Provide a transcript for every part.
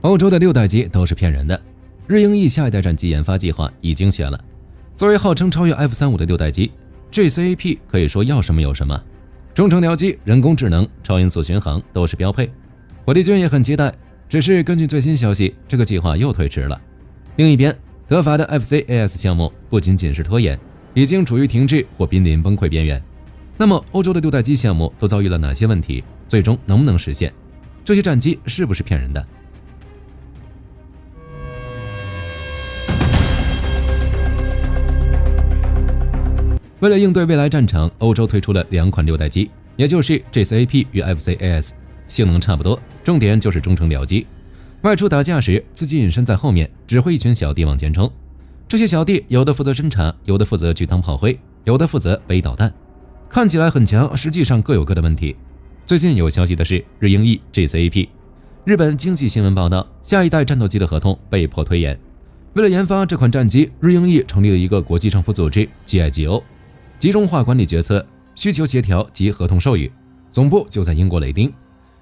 欧洲的6代机都是骗人的。日英意下一代战机研发计划已经写了。作为号称超越 F-35的6代机 ，JCAP 可以说要什么有什么，中程僚机、人工智能、超音速巡航都是标配。火力军也很期待，只是根据最新消息，这个计划又推迟了。另一边，德法的 FCAS 项目不仅仅是拖延，已经处于停滞或濒临崩溃边缘。那么，欧洲的6代机项目都遭遇了哪些问题？最终能不能实现？这些战机是不是骗人的？为了应对未来战场，欧洲推出了2款6代机，也就是 JCAP 与 FCAS， 性能差不多，重点就是中程僚机。外出打架时，自己隐身在后面，指挥一群小弟往前冲。这些小弟有的负责侦察，有的负责去当炮灰，有的负责背导弹。看起来很强，实际上各有各的问题。最近有消息的是，日英意 JCAP， 日本经济新闻报道，下一代战斗机的合同被迫推延。为了研发这款战机，日英意成立了一个国际政府组织 GIGO， 集中化管理决策、需求协调及合同授予，总部就在英国雷丁。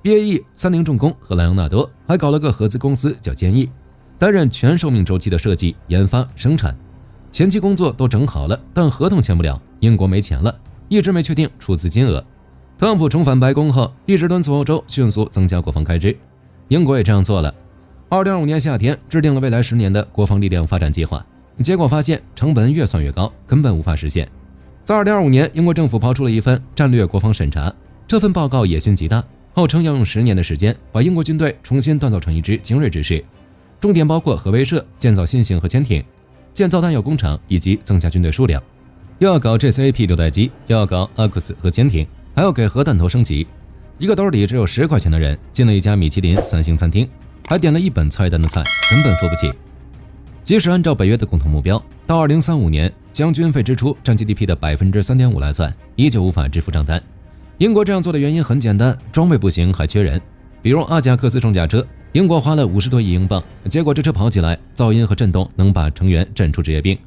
BAE、三菱重工和莱昂纳多还搞了个合资公司叫坚毅，担任全寿命周期的设计、研发、生产。前期工作都整好了，但合同签不了，英国没钱了，一直没确定出资金额。特朗普重返白宫后，一直敦促欧洲迅速增加国防开支，英国也这样做了。2025年夏天制定了未来10年的国防力量发展计划，结果发现成本越算越高，根本无法实现。在2025年，英国政府抛出了一份战略国防审查，这份报告野心极大，号称要用10年的时间把英国军队重新锻造成一支精锐之师，重点包括核威慑、建造新型核潜艇、建造弹药工厂以及增加军队数量。又要搞 JCAP 6代机，又要搞 AUKUS 核潜艇，还要给核弹头升级。一个兜里只有10块钱的人进了一家米其林3星餐厅，还点了一本菜单的菜，根本付不起。即使按照北约的共同目标，到2035年将军费支出占 GDP 的 3.5% 来算，依旧无法支付账单。英国这样做的原因很简单，装备不行还缺人。比如阿贾克斯装甲车，英国花了50多亿英镑，结果这车跑起来噪音和震动能把成员震出职业病。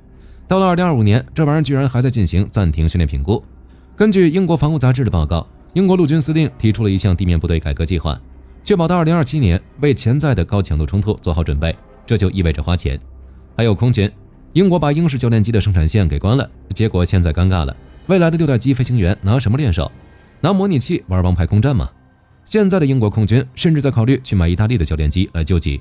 到了2025年，这玩意儿居然还在进行暂停训练评估。根据英国防务杂志的报告，英国陆军司令提出了一项地面部队改革计划，确保到2027年为潜在的高强度冲突做好准备，这就意味着花钱。还有空军，英国把英式教练机的生产线给关了，结果现在尴尬了，未来的6代机飞行员拿什么练手？拿模拟器玩王牌空战吗？现在的英国空军甚至在考虑去买意大利的教练机来救急。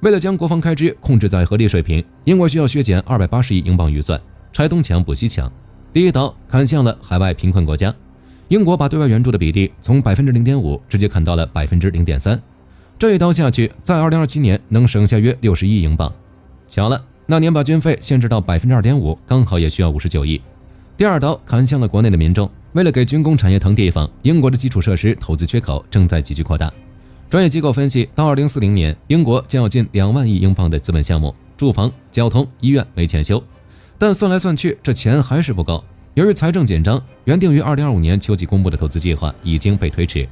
为了将国防开支控制在合理水平，英国需要削减280亿英镑预算，拆东墙补西墙。第一刀砍向了海外贫困国家，英国把对外援助的比例从 0.5% 直接砍到了 0.3%。这一刀下去，在2027年能省下约60亿英镑。巧了，那年把军费限制到 2.5%， 刚好也需要59亿。第二刀砍向了国内的民众，为了给军工产业腾地方，英国的基础设施投资缺口正在急剧扩大。专业机构分析，到2040年，英国将有近2万亿英镑的资本项目，住房、交通、医院没钱修。但算来算去，这钱还是不够。由于财政紧张，原定于2025年秋季公布的投资计划已经被推迟。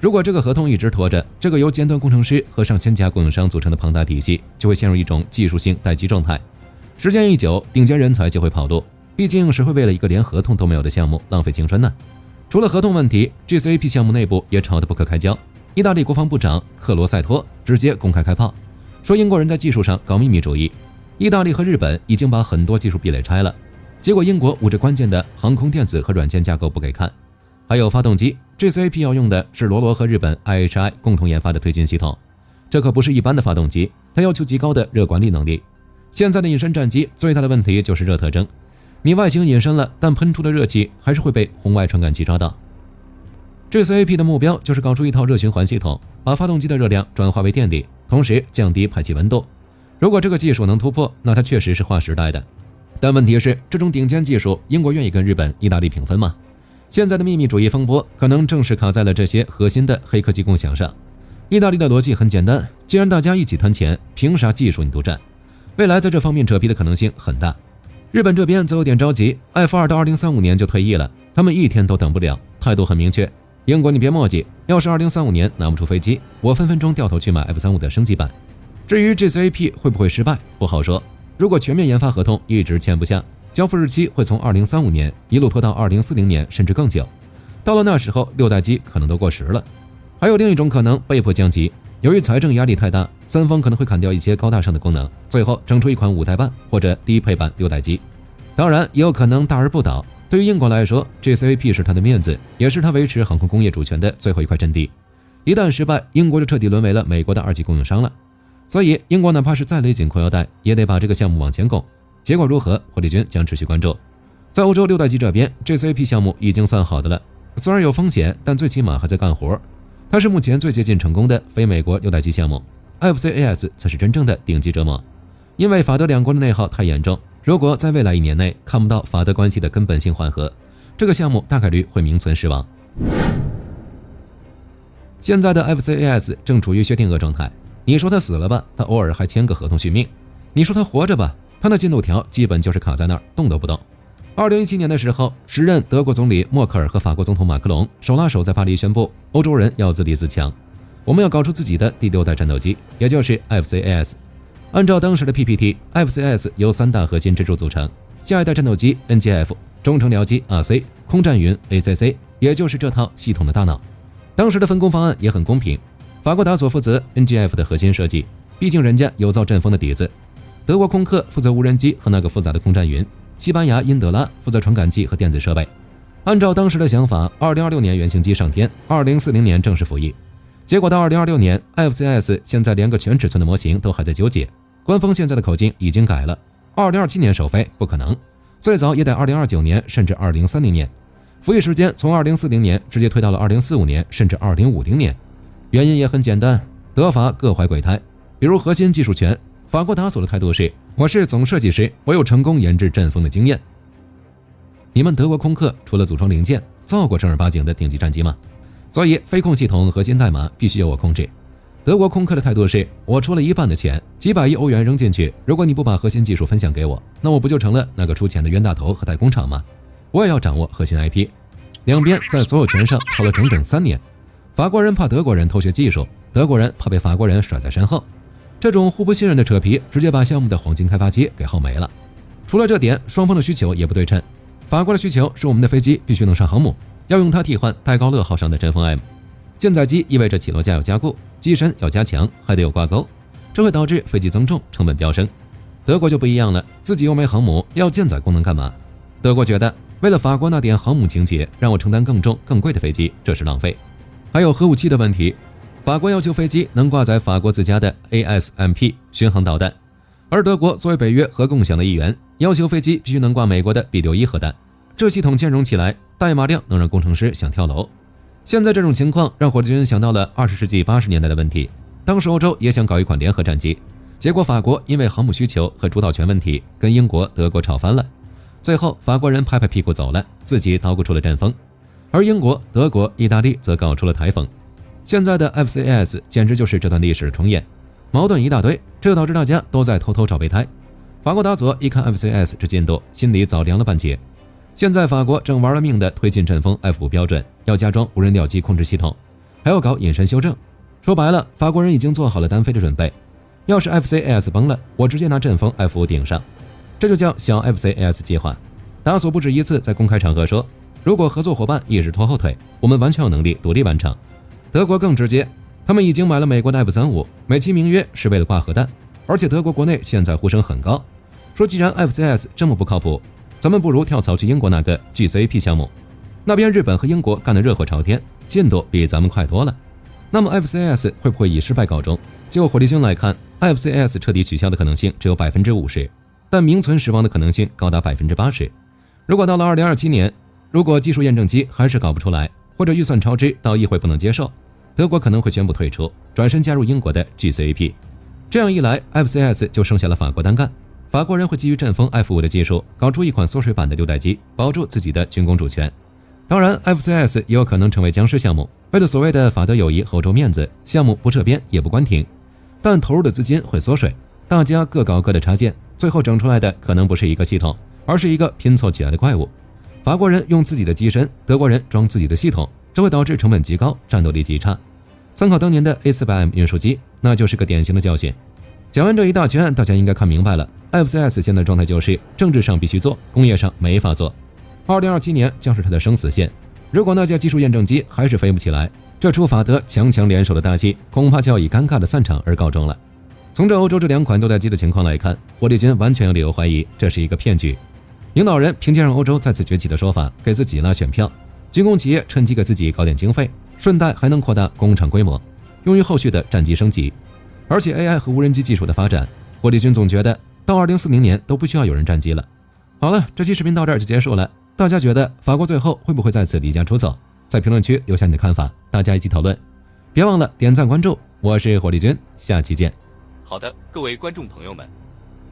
如果这个合同一直拖着，这个由尖端工程师和上千家供应商组成的庞大体系就会陷入一种技术性待机状态。时间一久，顶尖人才就会跑路。毕竟谁会为了一个连合同都没有的项目浪费青春呢？除了合同问题， JCAP 项目内部也吵得不可开交。意大利国防部长克罗塞托直接公开开炮，说英国人在技术上搞秘密主义。意大利和日本已经把很多技术壁垒拆了，结果英国捂着关键的航空电子和软件架构不给看。还有发动机， JCAP 要用的是罗罗和日本 IHI 共同研发的推进系统，这可不是一般的发动机，它要求极高的热管理能力。现在的隐身战机最大的问题就是热特征，你外形隐身了，但喷出的热气还是会被红外传感器抓到。JCAP 的目标就是搞出一套热循环系统，把发动机的热量转化为电力，同时降低排气温度。如果这个技术能突破，那它确实是划时代的。但问题是，这种顶尖技术，英国愿意跟日本、意大利平分吗？现在的秘密主义风波可能正是卡在了这些核心的黑科技共享上。意大利的逻辑很简单，既然大家一起摊钱，凭啥技术你独占？未来在这方面扯皮的可能性很大。日本这边则有点着急 ，F2 到2035年就退役了，他们一天都等不了，态度很明确。英国你别墨迹，要是2035年拿不出飞机，我分分钟掉头去买 F35 的升级版。至于 JCAP 会不会失败，不好说。如果全面研发合同一直签不下，交付日期会从2035年一路拖到2040年甚至更久。到了那时候，6代机可能都过时了。还有另一种可能，被迫降级。由于财政压力太大，三方可能会砍掉一些高大上的功能，最后整出一款5代版或者低配版6代机。当然，也有可能大而不倒。对于英国来说 ，GCAP 是它的面子，也是它维持航空工业主权的最后一块阵地。一旦失败，英国就彻底沦为了美国的2级供应商了。所以，英国哪怕是再勒紧裤腰带，也得把这个项目往前拱。结果如何，火力军将持续关注。在欧洲6代机这边 ，GCAP 项目已经算好的了，虽然有风险，但最起码还在干活。它是目前最接近成功的非美国6代机项目 ，FCAS 才是真正的顶级折磨。因为法德两国的内耗太严重。如果在未来1年内看不到法德关系的根本性缓和，这个项目大概率会名存实亡。现在的 FCAS 正处于薛定谔状态，你说他死了吧，他偶尔还签个合同续命；你说他活着吧，他那进度条基本就是卡在那儿，动都不动。2017年的时候，时任德国总理默克尔和法国总统马克龙手拉手在巴黎宣布，欧洲人要自立自强，我们要搞出自己的第6代战斗机，也就是 FCAS。按照当时的 PPT，FCAS 由3大核心支柱组成：下一代战斗机 NGF、中程僚机 RC、空战云 ACC， 也就是这套系统的大脑。当时的分工方案也很公平，法国达索负责 NGF 的核心设计，毕竟人家有造阵风的底子；德国空客负责无人机和那个复杂的空战云；西班牙因德拉负责传感器和电子设备。按照当时的想法，2026年原型机上天，2040年正式服役。结果到2026年 ，FCAS 现在连个全尺寸的模型都还在纠结。官方现在的口径已经改了，2027年首飞不可能，最早也得2029年甚至2030年，服役时间从2040年直接推到了2045年甚至2050年。原因也很简单，德法各怀鬼胎，比如核心技术权，法国达索的态度是：我是总设计师，我有成功研制阵风的经验。你们德国空客除了组装零件，造过正儿八经的顶级战机吗？所以飞控系统核心代码必须由我控制。德国空客的态度是：我出了1半的钱，几百亿欧元扔进去，如果你不把核心技术分享给我，那我不就成了那个出钱的冤大头和代工厂吗？我也要掌握核心 IP。两边在所有权上吵了整整3年。法国人怕德国人偷学技术，德国人怕被法国人甩在身后。这种互不信任的扯皮，直接把项目的黄金开发期给耗没了。除了这点，双方的需求也不对称。法国的需求是我们的飞机必须能上航母，要用它替换戴高乐号上的阵风 M。舰载机意味着起落架要加固，机身要加强，还得有挂钩，这会导致飞机增重，成本飙升。德国就不一样了，自己又没航母，要舰载功能干嘛？德国觉得为了法国那点航母情节，让我承担更重更贵的飞机，这是浪费。还有核武器的问题，法国要求飞机能挂载法国自家的 ASMP 巡航导弹，而德国作为北约核共享的一员，要求飞机必须能挂美国的 B61核弹。这系统兼容起来，代码量能让工程师想跳楼。现在这种情况让火力军想到了20世纪80年代的问题，当时欧洲也想搞一款联合战机，结果法国因为航母需求和主导权问题跟英国、德国吵翻了，最后法国人拍拍屁股走了，自己捣鼓出了阵风，而英国、德国、意大利则搞出了台风。现在的 FCAS 简直就是这段历史的重演，矛盾一大堆，这导致大家都在偷偷找备胎。法国达佐一看 FCAS 这进度，心里早凉了半截。现在法国正玩了命的推进阵风 F5 标准，要加装无人吊机控制系统，还要搞隐身修正。说白了，法国人已经做好了单飞的准备。要是 FCAS 崩了，我直接拿阵风 F5 顶上。这就叫小 FCAS 计划。达索不止一次在公开场合说，如果合作伙伴一直拖后腿，我们完全有能力独立完成。德国更直接，他们已经买了美国的 F35，美其名曰是为了挂核弹，而且德国国内现在呼声很高，说既然 FCAS 这么不靠谱，咱们不如跳槽去英国那个 GCAP 项目，那边日本和英国干得热火朝天，进度比咱们快多了。那么 FCAS 会不会以失败告终？就火力军来看， FCAS 彻底取消的可能性只有 50%， 但名存实亡的可能性高达 80%。 如果到了2027年，如果技术验证机还是搞不出来，或者预算超支到议会不能接受，德国可能会宣布退出，转身加入英国的 GCAP。 这样一来 FCAS 就剩下了法国单干。法国人会基于阵风 F5 的技术搞出一款缩水版的6代机，保住自己的军工主权。当然 FCAS 也有可能成为僵尸项目，为了所谓的法德友谊、欧洲面子，项目不撤编也不关停，但投入的资金会缩水，大家各搞各的插件，最后整出来的可能不是一个系统，而是一个拼凑起来的怪物。法国人用自己的机身，德国人装自己的系统，这会导致成本极高，战斗力极差。参考当年的 A400M 运输机，那就是个典型的教训。讲完这一大圈，大家应该看明白了， FCAS 现在状态就是政治上必须做，工业上没法做。2027年将是它的生死线，如果那架技术验证机还是飞不起来，这出法德强强联手的大戏恐怕就要以尴尬的散场而告终了。从欧洲这2款六代机的情况来看，火力军完全有理由怀疑这是一个骗局。领导人凭借让欧洲再次崛起的说法给自己拉选票，军工企业趁机给自己搞点经费，顺带还能扩大工厂规模，用于后续的战机升级。而且 AI 和无人机技术的发展，火力军总觉得到2040年都不需要有人战机了。好了，这期视频到这儿就结束了。大家觉得法国最后会不会再次离家出走？在评论区留下你的看法，大家一起讨论。别忘了点赞关注，我是火力军，下期见。好的，各位观众朋友们，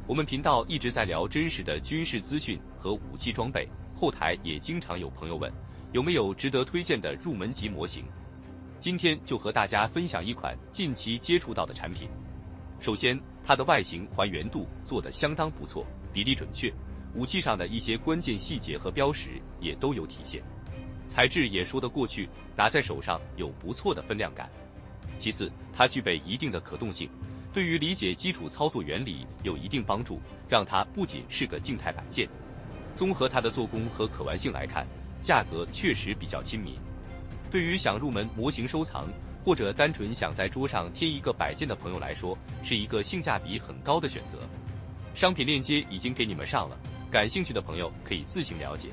我们频道一直在聊真实的军事资讯和武器装备，后台也经常有朋友问有没有值得推荐的入门级模型。今天就和大家分享一款近期接触到的产品。首先，它的外形还原度做得相当不错，比例准确，武器上的一些关键细节和标识也都有体现，材质也说得过去，拿在手上有不错的分量感。其次，它具备一定的可动性，对于理解基础操作原理有一定帮助，让它不仅是个静态摆件。综合它的做工和可玩性来看，价格确实比较亲民。对于想入门模型收藏，或者单纯想在桌上贴一个摆件的朋友来说，是一个性价比很高的选择。商品链接已经给你们上了，感兴趣的朋友可以自行了解。